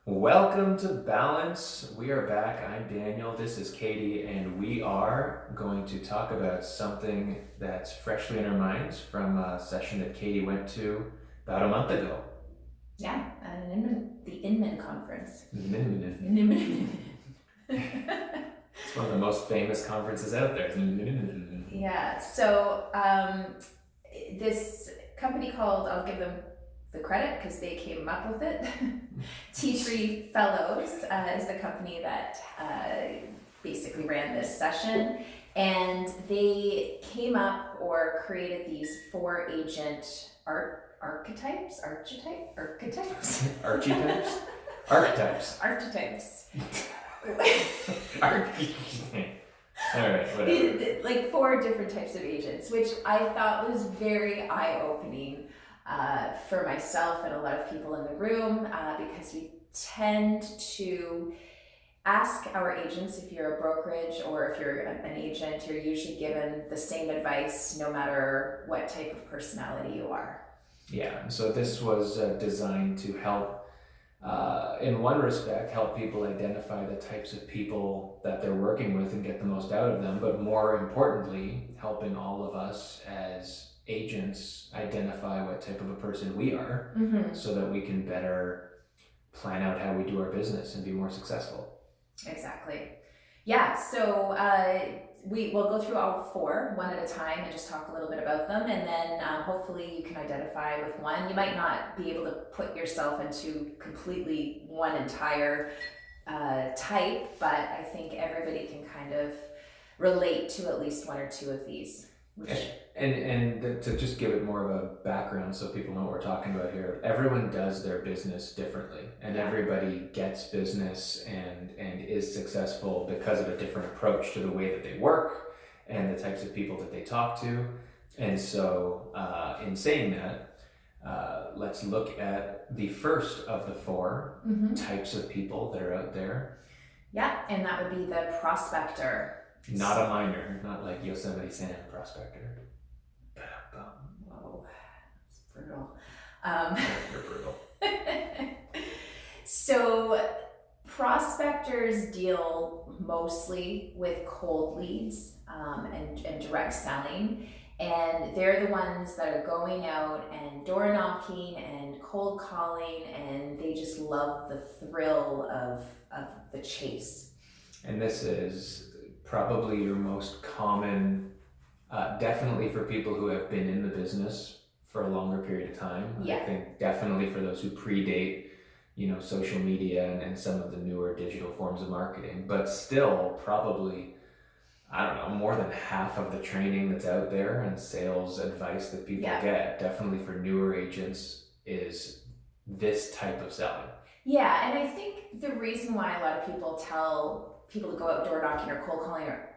Welcome to Balance. We are back. I'm Daniel. This is Katie, and we are going to talk about something that's freshly in our minds from a session that Katie went to about a month ago. Yeah, the Inman Conference. It's one of the most famous conferences out there. Yeah, so this company called, I'll give them the credit because they came up with it. T3 Fellows is the company that basically ran this session, and they came up or created these 4 agent archetypes. Archetypes? All right, whatever. Like 4 different types of agents, which I thought was very eye-opening for myself and a lot of people in the room, because we tend to ask our agents, if you're a brokerage or if you're an agent, you're usually given the same advice no matter what type of personality you are. Yeah, so this was designed to help, in one respect, help people identify the types of people that they're working with and get the most out of them, but more importantly, helping all of us as agents identify what type of a person we are, so that we can better plan out how we do our business and be more successful. Exactly. Yeah, so we'll go through all 4 one at a time and just talk a little bit about them, and then hopefully you can identify with one. You might not be able to put yourself into completely one entire type, but I think everybody can kind of relate to at least 1 or 2 of these. And to just give it more of a background so people know what we're talking about here, everyone does their business differently, and everybody gets business and is successful because of a different approach to the way that they work and the types of people that they talk to. And so in saying that, let's look at the first of the 4 types of people that are out there. Yeah, and that would be the prospector. Not a miner, not like Yosemite Sam prospector. Whoa, that's brutal. You're brutal. So prospectors deal mostly with cold leads and direct selling, and they're the ones that are going out and door knocking and cold calling, and they just love the thrill of the chase. And this is probably your most common, definitely for people who have been in the business for a longer period of time. Yeah. I think definitely for those who predate, social media and some of the newer digital forms of marketing, but still probably, I don't know, more than half of the training that's out there and sales advice that people get, definitely for newer agents, is this type of selling. Yeah, and I think the reason why a lot of people tell people to go out door knocking or cold calling or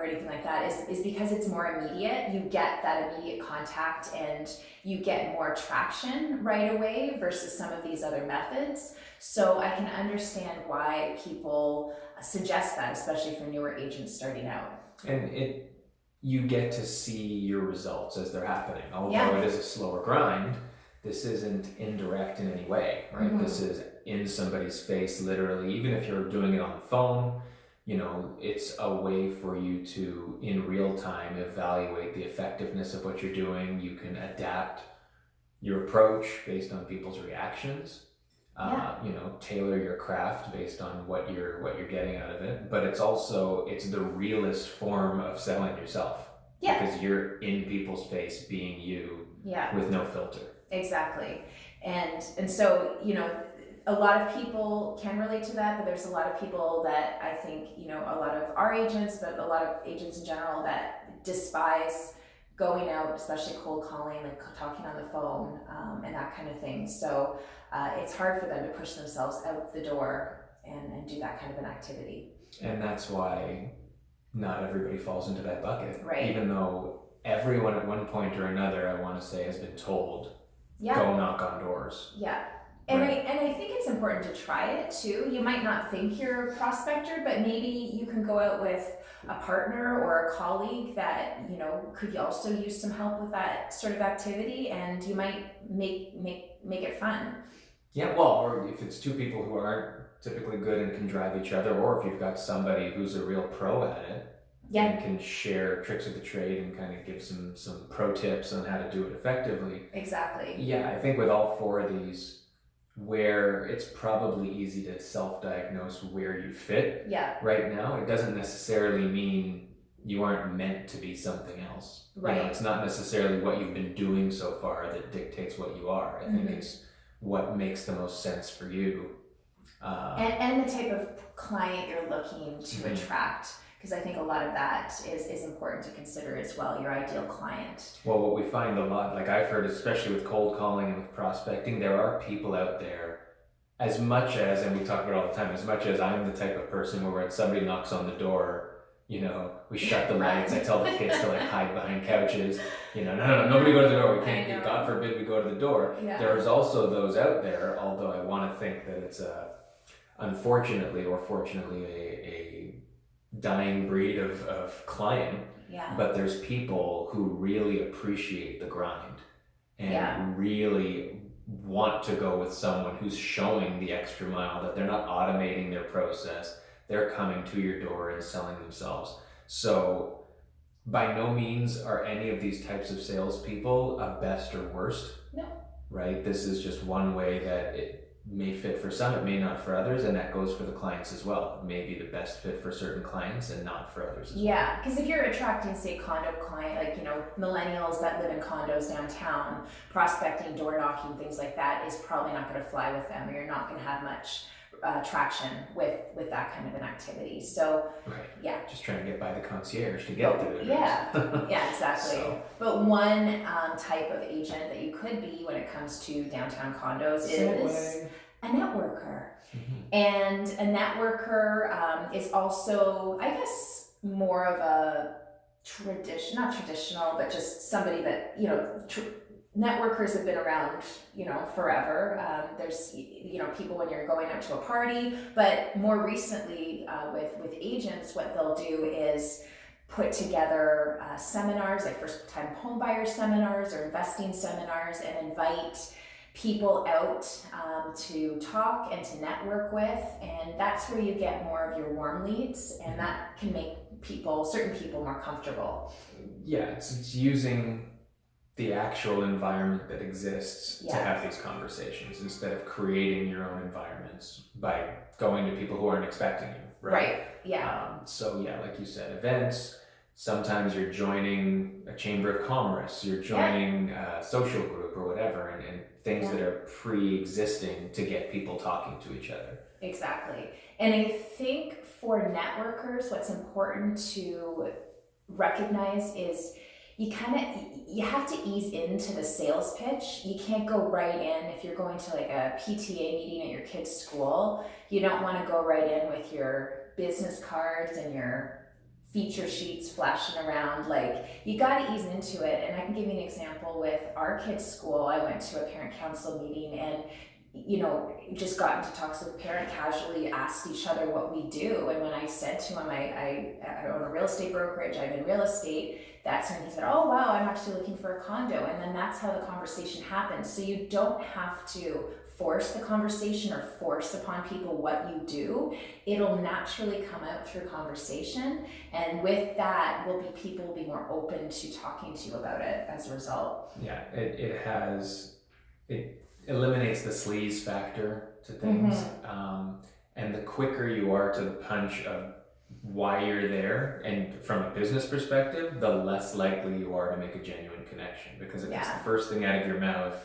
anything like that is because it's more immediate. You get that immediate contact and you get more traction right away versus some of these other methods. So I can understand why people suggest that, especially for newer agents starting out. And you get to see your results as they're happening. Although it is a slower grind, this isn't indirect in any way, right? This is in somebody's face, literally. Even if you're doing it on the phone, it's a way for you to, in real time, evaluate the effectiveness of what you're doing. You can adapt your approach based on people's reactions. Tailor your craft based on what you're getting out of it. But it's the realest form of selling yourself. Yeah. Because you're in people's face being you with no filter. Exactly. And so, a lot of people can relate to that, but there's a lot of people that I think, a lot of our agents, but a lot of agents in general that despise going out, especially cold calling, like talking on the phone, and that kind of thing. So it's hard for them to push themselves out the door and do that kind of an activity. And that's why not everybody falls into that bucket. Right. Even though everyone at one point or another, I want to say, has been told, go knock on doors. Yeah. And I think it's important to try it too. You might not think you're a prospector, but maybe you can go out with a partner or a colleague that could also use some help with that sort of activity, and you might make it fun. Yeah, well, or if it's two people who aren't typically good and can drive each other, or if you've got somebody who's a real pro at it and can share tricks of the trade and kind of give some pro tips on how to do it effectively. Exactly. Yeah, I think with all four of these, where it's probably easy to self-diagnose where you fit right now, it doesn't necessarily mean you aren't meant to be something else. Right. You know, it's not necessarily what you've been doing so far that dictates what you are. I think it's what makes the most sense for you. And the type of client you're looking to attract, because I think a lot of that is important to consider as well, your ideal client. Well, what we find a lot, like I've heard, especially with cold calling and with prospecting, there are people out there, as much as, and we talk about it all the time, as much as I'm the type of person where when somebody knocks on the door, you know, we shut the lights, I tell the kids to like hide behind couches, you know, no, nobody go to the door, we can't, God forbid we go to the door. There's also those out there, although I want to think that it's unfortunately or fortunately a dying breed of client, but there's people who really appreciate the grind and really want to go with someone who's showing the extra mile, that they're not automating their process, they're coming to your door and selling themselves. So by no means are any of these types of salespeople a best or worst. No. Right? This is just one way that it may fit for some, it may not for others, and that goes for the clients as well. It may be the best fit for certain clients and not for others as well. Yeah, because if you're attracting, say, condo client, like, you know, millennials that live in condos downtown, prospecting, door knocking, things like that is probably not going to fly with them, or you're not going to have much traction with that kind of an activity. So just trying to get by the concierge to get to it. Yeah, exactly. So. But one type of agent that you could be when it comes to downtown condos is a networker. And a networker is also, I guess, more of a not traditional, but just somebody that, you know, networkers have been around, you know, forever. There's, you know, people when you're going out to a party, but more recently with agents, what they'll do is put together seminars, like first-time homebuyer seminars or investing seminars, and invite people out to talk and to network with, and that's where you get more of your warm leads, and that can make certain people more comfortable. Yeah, it's using the actual environment that exists to have these conversations instead of creating your own environments by going to people who aren't expecting you, right? So yeah, like you said, events, sometimes you're joining a chamber of commerce, you're joining a social group or whatever, and things that are pre-existing to get people talking to each other. Exactly. And I think for networkers, what's important to recognize is you have to ease into the sales pitch. You can't go right in. If you're going to like a PTA meeting at your kid's school, you don't want to go right in with your business cards and your feature sheets flashing around. Like, you got to ease into it. And I can give you an example with our kids' school. I went to a parent council meeting and, you know, just got into talks with the parent, casually asked each other what we do. And when I said to him, I own a real estate brokerage, I'm in real estate, that's when he said, oh wow, I'm actually looking for a condo. And then that's how the conversation happens. So you don't have to force the conversation or force upon people what you do. It'll naturally come out through conversation, and with that people will be more open to talking to you about it as a result. Yeah, it eliminates the sleaze factor to things, and the quicker you are to the punch of why you're there, and from a business perspective, the less likely you are to make a genuine connection, because if it's the first thing out of your mouth,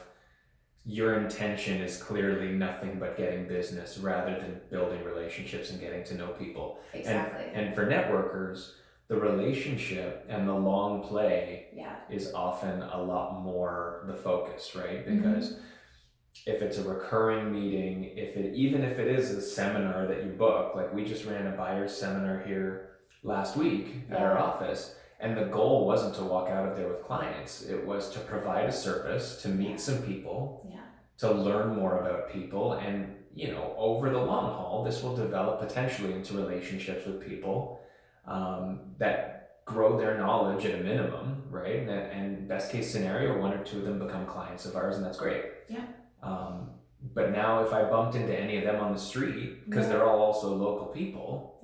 your intention is clearly nothing but getting business rather than building relationships and getting to know people. Exactly. And for networkers, the relationship and the long play is often a lot more the focus, right? Because if it's a recurring meeting, even if it is a seminar that you book, like we just ran a buyer's seminar here last week at our office, and the goal wasn't to walk out of there with clients. It was to provide a service, to meet some people, to learn more about people, and, you know, over the long haul, this will develop potentially into relationships with people that grow their knowledge at a minimum, right? And best case scenario, one or two of them become clients of ours, and that's great. But now if I bumped into any of them on the street, because they're all also local people,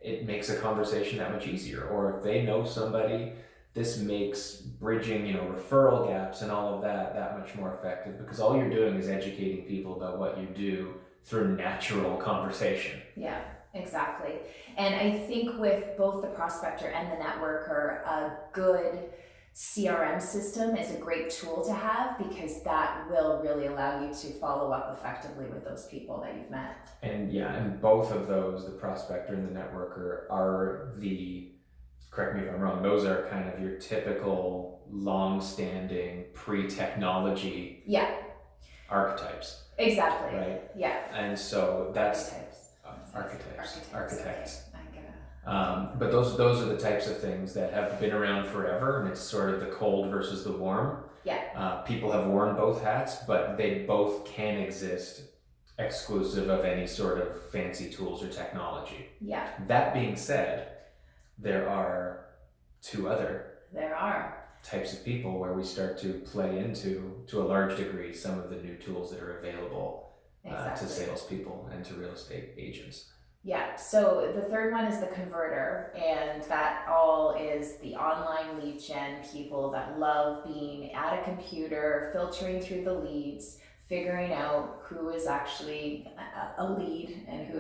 it makes a conversation that much easier. Or if they know somebody, this makes bridging, referral gaps and all of that much more effective, because all you're doing is educating people about what you do through natural conversation. Yeah, exactly. And I think with both the prospector and the networker, a good CRM system is a great tool to have, because that will really allow you to follow up effectively with those people that you've met. And both of those, the prospector and the networker, are correct me if I'm wrong, those are kind of your typical long-standing pre-technology archetypes. Exactly. Right? Yeah. And so that's archetypes. But those are the types of things that have been around forever, and it's sort of the cold versus the warm. Yeah. People have worn both hats, but they both can exist exclusive of any sort of fancy tools or technology. Yeah. That being said, there are two other types of people where we start to play into, to a large degree, some of the new tools that are available to salespeople and to real estate agents. Yeah, so the third one is the converter, and that all is the online lead gen people that love being at a computer, filtering through the leads, figuring out who is actually a lead and who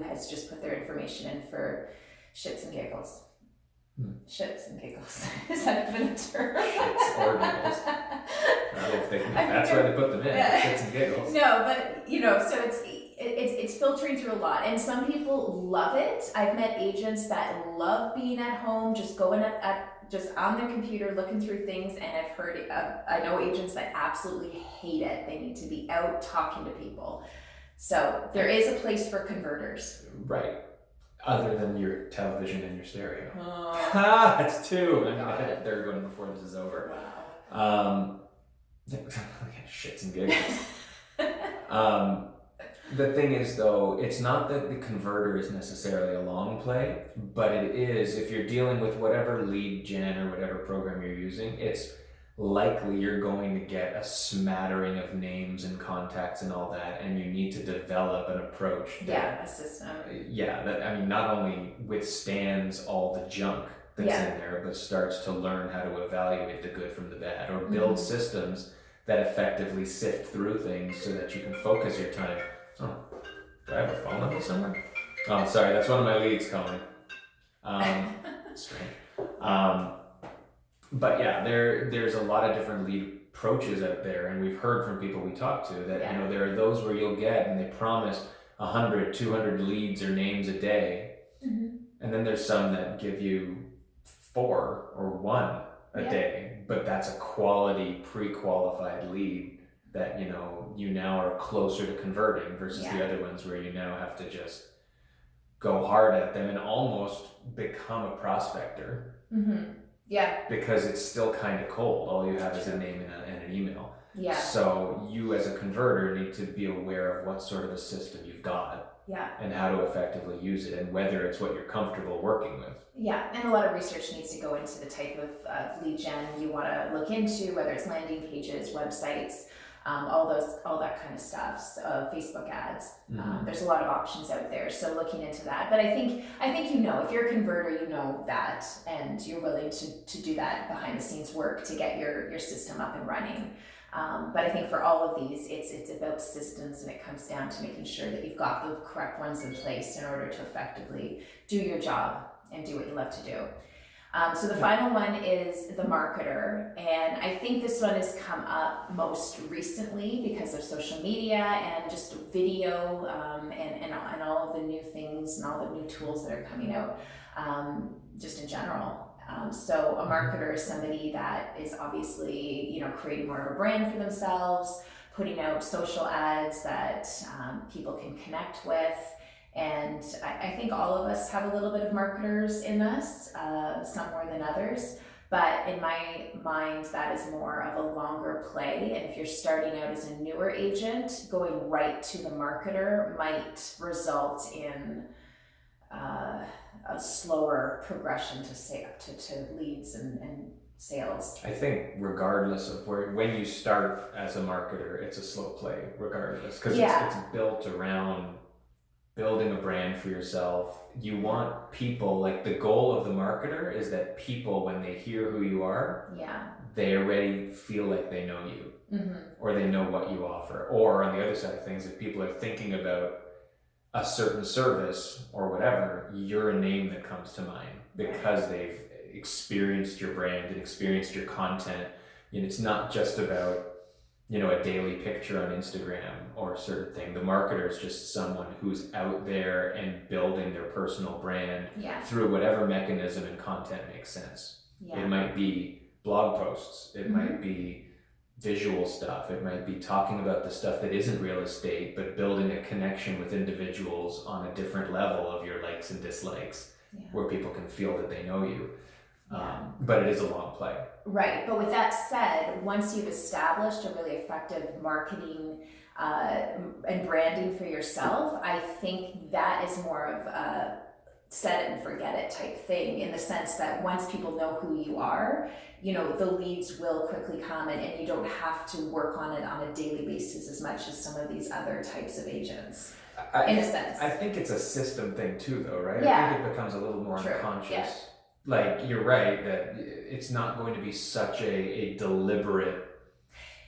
has just put their information in for shits and giggles. Shits and giggles. Is that even a term? Shits or giggles. That's why they put them in, shits and giggles. No, but so it's filtering through a lot, and some people love it. I've met agents that love being at home, just going just on their computer looking through things, and I've heard I know agents that absolutely hate it. They need to be out talking to people. So there is a place for converters. Right. Other than your television and your stereo. That's two. I'm gonna hit a third one before this is over. Wow. Shits and giggles. The thing is, though, it's not that the converter is necessarily a long play, but it is, if you're dealing with whatever lead gen or whatever program you're using, it's likely you're going to get a smattering of names and contacts and all that, and you need to develop an approach a system. That not only withstands all the junk that's in there, but starts to learn how to evaluate the good from the bad, or build systems that effectively sift through things so that you can focus your time. Oh, do I have a phone number somewhere? Oh, sorry, that's one of my leads calling. Strange. But yeah, there's a lot of different lead approaches out there, and we've heard from people we talk to that there are those where you'll get, and they promise 100, 200 leads or names a day, and then there's some that give you 4 or 1 a day, but that's a quality pre-qualified lead that you now are closer to converting versus the other ones where you now have to just go hard at them and almost become a prospector. Yeah. Because it's still kind of cold. All you have is a name and an email. Yeah. So you as a converter need to be aware of what sort of a system you've got. Yeah. And how to effectively use it, and whether it's what you're comfortable working with. Yeah, and a lot of research needs to go into the type of lead gen you want to look into, whether it's landing pages, websites, all that kind of stuff. So, Facebook ads. There's a lot of options out there, so looking into that. But I think if you're a converter, you know that, and you're willing to do that behind the scenes work to get your system up and running. But I think for all of these, it's about systems, and it comes down to making sure that you've got the correct ones in place in order to effectively do your job and do what you love to do. So the final one is the marketer, and I think this one has come up most recently because of social media and just video, and all of the new things and all the new tools that are coming out, just in general. So a marketer is somebody that is obviously, creating more of a brand for themselves, putting out social ads that people can connect with. And I think all of us have a little bit of marketers in us, some more than others. But in my mind, that is more of a longer play. And if you're starting out as a newer agent, going right to the marketer might result in a slower progression to leads and sales. I think regardless of when you start as a marketer, it's a slow play regardless, because it's built around building a brand for yourself. You want people, like the goal of the marketer is that people, when they hear who you are, they already feel like they know you, or they know what you offer. Or on the other side of things, if people are thinking about a certain service or whatever, you're a name that comes to mind because they've experienced your brand and experienced your content. And it's not just about, a daily picture on Instagram or a certain thing. The marketer is just someone who's out there and building their personal brand through whatever mechanism and content makes sense. It might be blog posts, it might be visual stuff, it might be talking about the stuff that isn't real estate, but building a connection with individuals on a different level of your likes and dislikes, where people can feel that they know you. But it is a long play. Right. But with that said, once you've established a really effective marketing and branding for yourself, I think that is more of a set it and forget it type thing, in the sense that once people know who you are, the leads will quickly come, and you don't have to work on it on a daily basis as much as some of these other types of agents. In a sense. I think it's a system thing too, though, right? I think it becomes a little more unconscious. Yeah. Like, you're right that it's not going to be such a deliberate,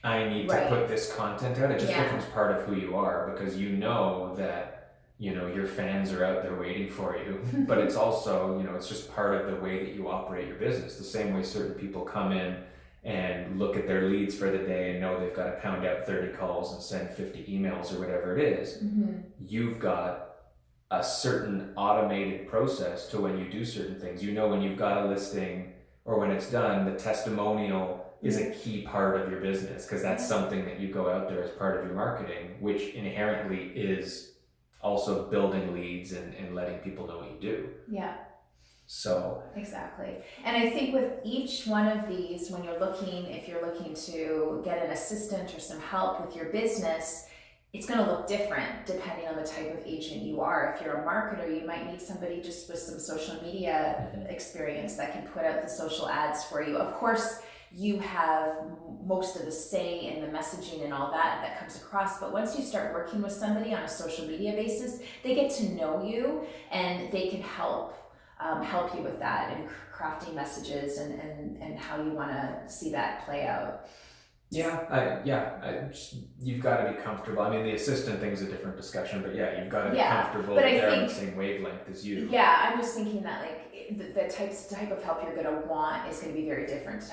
I need to put this content out. It just becomes part of who you are, because that your fans are out there waiting for you. But it's also, it's just part of the way that you operate your business. The same way certain people come in and look at their leads for the day and know they've got to pound out 30 calls and send 50 emails or whatever it is. You've got a certain automated process to when you do certain things. When you've got a listing or when it's done, the testimonial is a key part of your business, because that's something that you go out there as part of your marketing, which inherently is also building leads and letting people know what you do. Yeah. So. Exactly. And I think with each one of these, if you're looking to get an assistant or some help with your business, it's going to look different depending on the type of agent you are. If you're a marketer, you might need somebody just with some social media experience that can put out the social ads for you. Of course, you have most of the say in the messaging and all that comes across, but once you start working with somebody on a social media basis, they get to know you, and they can help you with that and crafting messages and how you want to see that play out. You've got to be comfortable. I mean, the assistant thing is a different discussion, but you've got to be comfortable that they're on the same wavelength as you. Yeah, I'm just thinking that the type of help you're going to want is going to be very different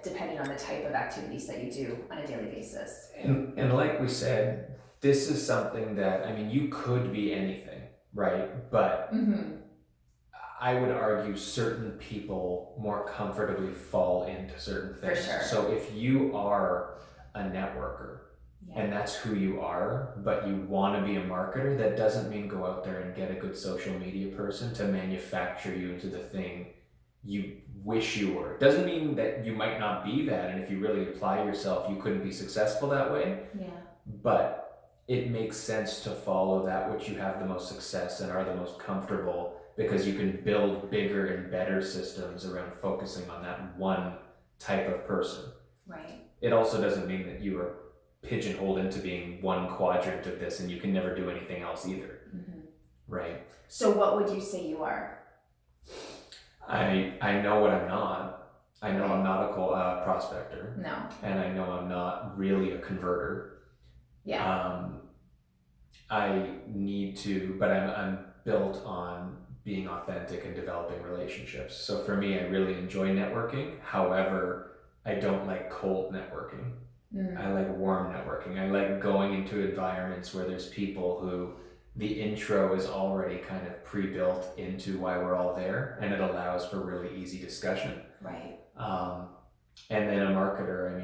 depending on the type of activities that you do on a daily basis. And like we said, this is something that, you could be anything, right? But I would argue certain people more comfortably fall into certain things. For sure. So if you are a networker and that's who you are, but you want to be a marketer, that doesn't mean go out there and get a good social media person to manufacture you into the thing you wish you were. It doesn't mean that you might not be that, and if you really apply yourself, you couldn't be successful that way. Yeah. But it makes sense to follow that which you have the most success and are the most comfortable, because you can build bigger and better systems around focusing on that one type of person. Right. It also doesn't mean that you are pigeonholed into being one quadrant of this and you can never do anything else either. Right. So what would you say you are? I know what I'm not. I know I'm not a prospector. No. And I know I'm not really a converter. Yeah. I need to, but I'm built on being authentic and developing relationships. So for me, I really enjoy networking. However, I don't like cold networking. I like warm networking. I like going into environments where there's people who the intro is already kind of pre-built into why we're all there, and it allows for really easy discussion. Right. And then a marketer,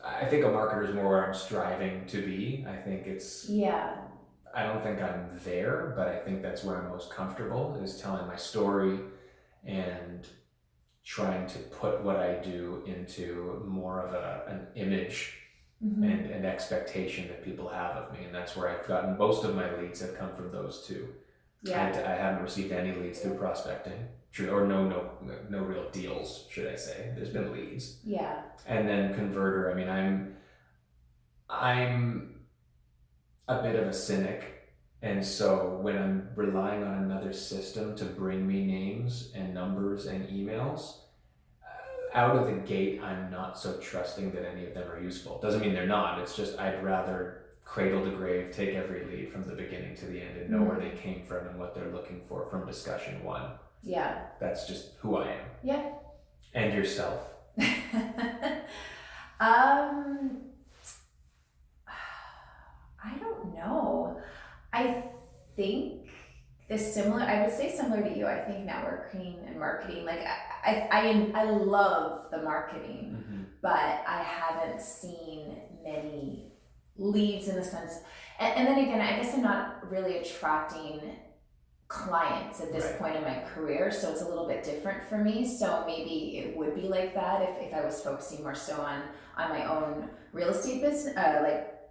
I think a marketer is more where I'm striving to be. I think I don't think I'm there, but I think that's where I'm most comfortable, is telling my story and trying to put what I do into more of an image and an expectation that people have of me. And that's where I've gotten most of my leads have come from those two. I haven't received any leads through prospecting, or no real deals, should I say. There's been leads. Yeah. And then converter, I mean, I'm a bit of a cynic, and so when I'm relying on another system to bring me names and numbers and emails, out of the gate, I'm not so trusting that any of them are useful. Doesn't mean they're not, it's just I'd rather cradle to grave, take every lead from the beginning to the end and know where they came from and what they're looking for from discussion one. Yeah. That's just who I am. Yeah. And yourself? I don't know. I think I would say similar to you. I think networking and marketing, like I love the marketing, but I haven't seen many leads in the sense, and then again, I guess I'm not really attracting clients at this point in my career, so it's a little bit different for me. So maybe it would be like that if I was focusing more so on my own real estate business,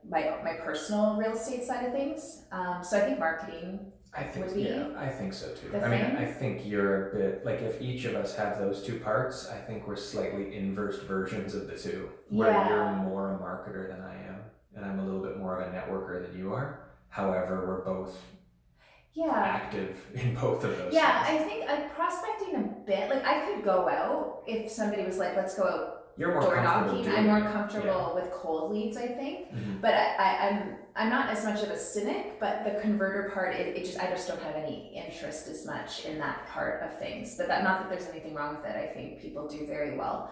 like my personal real estate side of things. So I think marketing would be. Yeah, I think so too. I mean, I think you're a bit like, if each of us have those two parts, I think we're slightly inverse versions of the two. Where you're more a marketer than I am, and I'm a little bit more of a networker than you are. However, we're both active in both of those. Yeah, things. I think like prospecting a bit. Like I could go out if somebody was like, "Let's go out." You're more door knocking. I'm more it. comfortable with cold leads, I think. But I'm not as much of a cynic. But the converter part, I just don't have any interest as much in that part of things. But not that there's anything wrong with it. I think people do very well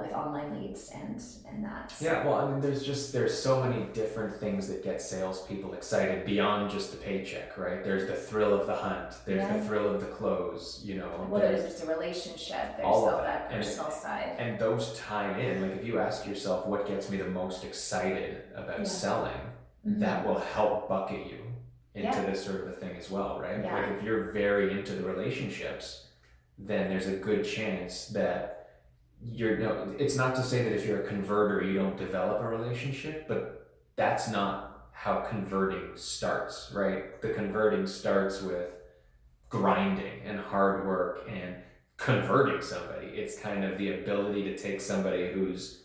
with online leads and that. So. Yeah, well, I mean, there's so many different things that get salespeople excited beyond just the paycheck, right? There's the thrill of the hunt. There's the thrill of the close, you know. Well, there's just a relationship. There's all that personal side. And those tie in. Like if you ask yourself what gets me the most excited about selling, that will help bucket you into this sort of a thing as well, right? Yeah. Like if you're very into the relationships, then there's a good chance that it's not to say that if you're a converter you don't develop a relationship, but that's not how converting starts, right? The converting starts with grinding and hard work and converting somebody. It's kind of the ability to take somebody who's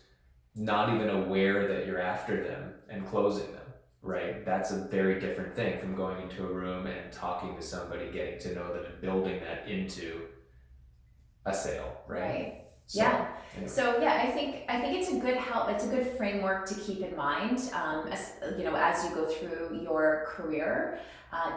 not even aware that you're after them and closing them, right? That's a very different thing from going into a room and talking to somebody, getting to know them and building that into a sale, right? So, anyway. So I think it's a good help. It's a good framework to keep in mind as you go through your career.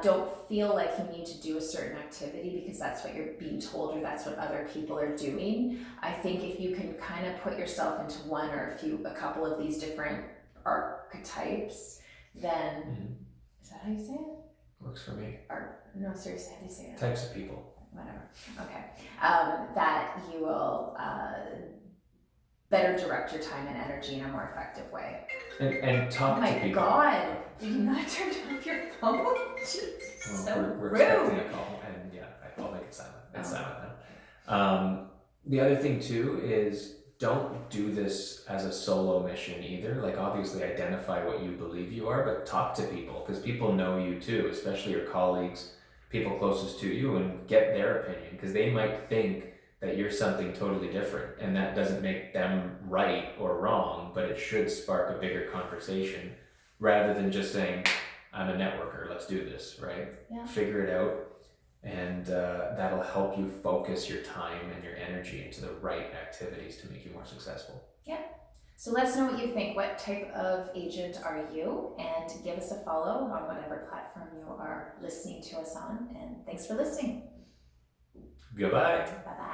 Don't feel like you need to do a certain activity because that's what you're being told or that's what other people are doing. I think if you can kind of put yourself into one or a couple of these different archetypes, then is that how you say it? Works for me. No, seriously, how do you say it? Types of people. Whatever. Okay. That you will better direct your time and energy in a more effective way. And talk to people. Oh my God! Did you not turn off your phone? Jeez, we're rude. expecting a call, and I'll make it silent. It's silent now. The other thing too is don't do this as a solo mission either. Like obviously identify what you believe you are, but talk to people because people know you too, especially your colleagues, people closest to you, and get their opinion because they might think that you're something totally different, and that doesn't make them right or wrong, but it should spark a bigger conversation rather than just saying, I'm a networker, let's do this, right? Yeah. Figure it out, and that'll help you focus your time and your energy into the right activities to make you more successful. Yeah. So let us know what you think. What type of agent are you? And give us a follow on whatever platform you are listening to us on. And thanks for listening. Goodbye. Bye-bye.